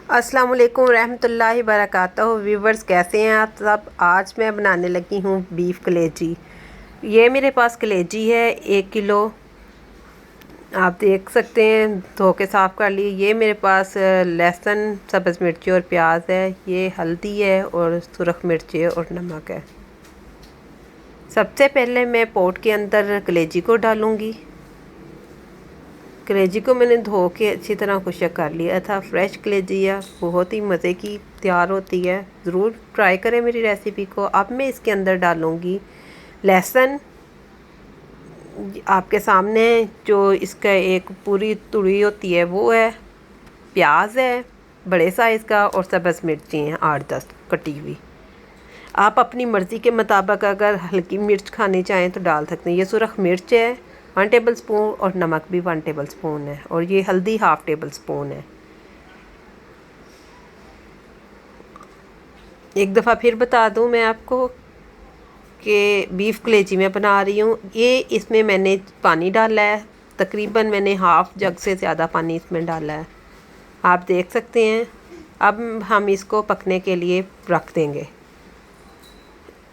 अस्सलाम वालेकुम रहमतुल्लाहि बरकातहू। व्यूवर्स, कैसे हैं आप सब। आज मैं बनाने लगी हूँ बीफ कलेजी। ये मेरे पास कलेजी है 1 किलो। आप देख सकते हैं, धो के साफ़ कर ली। ये मेरे पास लहसुन, सब्ज़ मिर्ची और प्याज है। ये हल्दी है और सुरख मिर्ची और नमक है। सबसे पहले मैं पॉट के अंदर कलेजी को डालूँगी। कलेजी को मैंने धो के अच्छी तरह खुशक कर लिया था। फ्रेश कलेजी है, बहुत ही मज़े की तैयार होती है। ज़रूर ट्राई करें मेरी रेसिपी को। अब मैं इसके अंदर डालूँगी लहसुन। आपके सामने जो इसका एक पूरी तुड़ी होती है वो है। प्याज है बड़े साइज़ का और सब्ज़ मिर्ची हैं 8-10 कटी हुई। आप अपनी मर्ज़ी के मुताबिक अगर हल्की मिर्च खानी चाहें तो डाल सकते हैं। ये सुरख मिर्च है 1 टेबल स्पून और नमक भी 1 टेबल स्पून है और ये हल्दी 1/2 टेबल स्पून है। एक दफ़ा फिर बता दूं मैं आपको कि बीफ कलेजी मैं बना रही हूँ। ये इसमें मैंने पानी डाला है, तकरीबन मैंने 1/2 जग से ज़्यादा पानी इसमें डाला है। आप देख सकते हैं। अब हम इसको पकने के लिए रख देंगे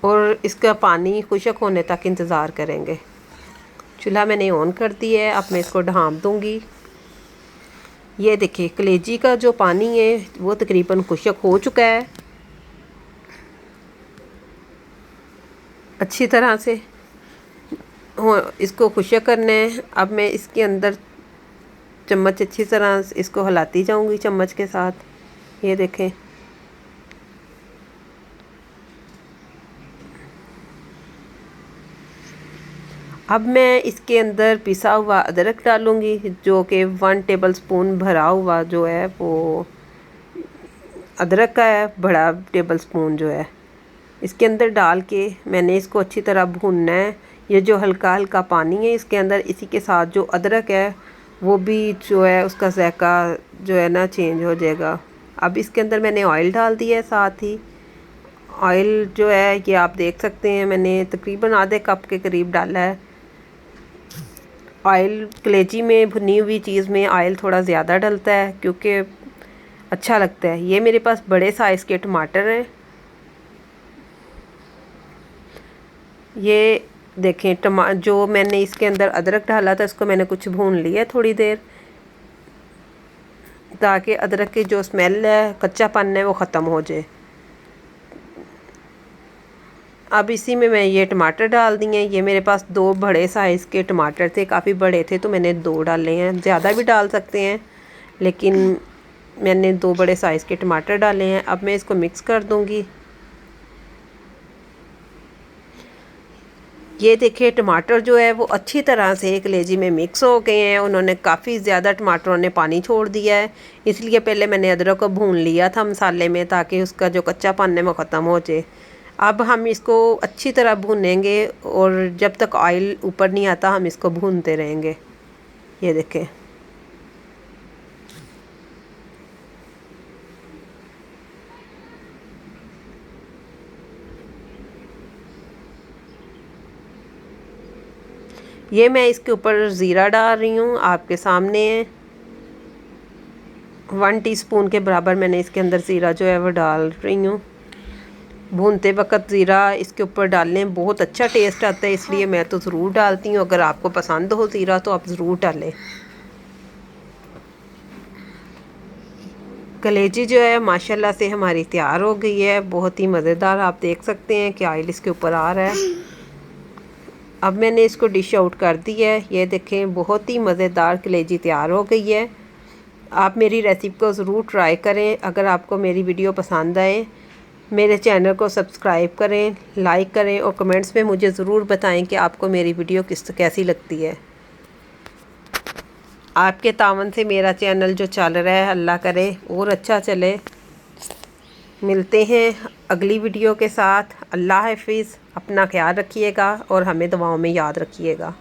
और इसका पानी खुश्क होने तक इंतज़ार करेंगे। चूल्हा मैंने ऑन कर दिया है। अब मैं इसको ढाँप दूँगी। ये देखिए, कलेजी का जो पानी है वो तकरीबन खुश्क हो चुका है अच्छी तरह से। इसको खुश्क करना है। अब मैं इसके अंदर चम्मच अच्छी तरह इसको हिलाती जाऊँगी चम्मच के साथ। ये देखें, अब मैं इसके अंदर पिसा हुआ अदरक डालूँगी, जो कि 1 टेबल स्पून भरा हुआ जो है वो अदरक का है, बड़ा टेबल स्पून जो है। इसके अंदर डाल के मैंने इसको अच्छी तरह भूनना है। ये जो हल्का हल्का पानी है इसके अंदर, इसी के साथ जो अदरक है वो भी जो है उसका जायका जो है ना चेंज हो जाएगा। अब इसके अंदर मैंने ऑयल डाल दिया है। साथ ही ऑयल जो है ये आप देख सकते हैं, मैंने तकरीबन आधे कप के करीब डाला है ऑयल। कलेजी में भुनी हुई चीज़ में ऑयल थोड़ा ज़्यादा डलता है क्योंकि अच्छा लगता है। ये मेरे पास बड़े साइज़ के टमाटर हैं। ये देखें, जो मैंने इसके अंदर अदरक डाला था इसको मैंने कुछ भून लिया थोड़ी देर, ताकि अदरक की जो स्मेल है, कच्चापन है, वो ख़त्म हो जाए। अब इसी में मैं ये टमाटर डाल दिए। ये मेरे पास 2 बड़े साइज़ के टमाटर थे, काफ़ी बड़े थे तो मैंने 2 डाले हैं। ज़्यादा भी डाल सकते हैं लेकिन मैंने 2 बड़े साइज़ के टमाटर डाले हैं। अब मैं इसको मिक्स कर दूंगी। ये देखिए, टमाटर जो है वो अच्छी तरह से कलेजी में मिक्स हो गए हैं। उन्होंने काफ़ी ज़्यादा टमाटरों ने पानी छोड़ दिया है, इसलिए पहले मैंने अदरक को भून लिया था मसाले में, ताकि उसका जो कच्चापन है वो ख़त्म हो जाए। अब हम इसको अच्छी तरह भूनेंगे और जब तक ऑयल ऊपर नहीं आता हम इसको भूनते रहेंगे। ये देखें, ये मैं इसके ऊपर ज़ीरा डाल रही हूँ, आपके सामने है। 1 टीस्पून के बराबर मैंने इसके अंदर ज़ीरा जो है वो डाल रही हूँ। भूनते वक्त ज़ीरा इसके ऊपर डालने बहुत अच्छा टेस्ट आता है, इसलिए मैं तो ज़रूर डालती हूँ। अगर आपको पसंद हो ज़ीरा तो आप ज़रूर डालें। कलेजी जो है माशाल्लाह से हमारी तैयार हो गई है, बहुत ही मज़ेदार। आप देख सकते हैं कि ऑयल इसके ऊपर आ रहा है। अब मैंने इसको डिश आउट कर दी है। ये देखें, बहुत ही मज़ेदार कलेजी तैयार हो गई है। आप मेरी रेसिपी को ज़रूर ट्राई करें। अगर आपको मेरी वीडियो पसंद आए, मेरे चैनल को सब्सक्राइब करें, लाइक करें और कमेंट्स में मुझे ज़रूर बताएं कि आपको मेरी वीडियो कैसी लगती है। आपके तावन से मेरा चैनल जो चल रहा है, अल्लाह करे और अच्छा चले। मिलते हैं अगली वीडियो के साथ। अल्लाह हाफिज़। अपना ख्याल रखिएगा और हमें दुआओं में याद रखिएगा।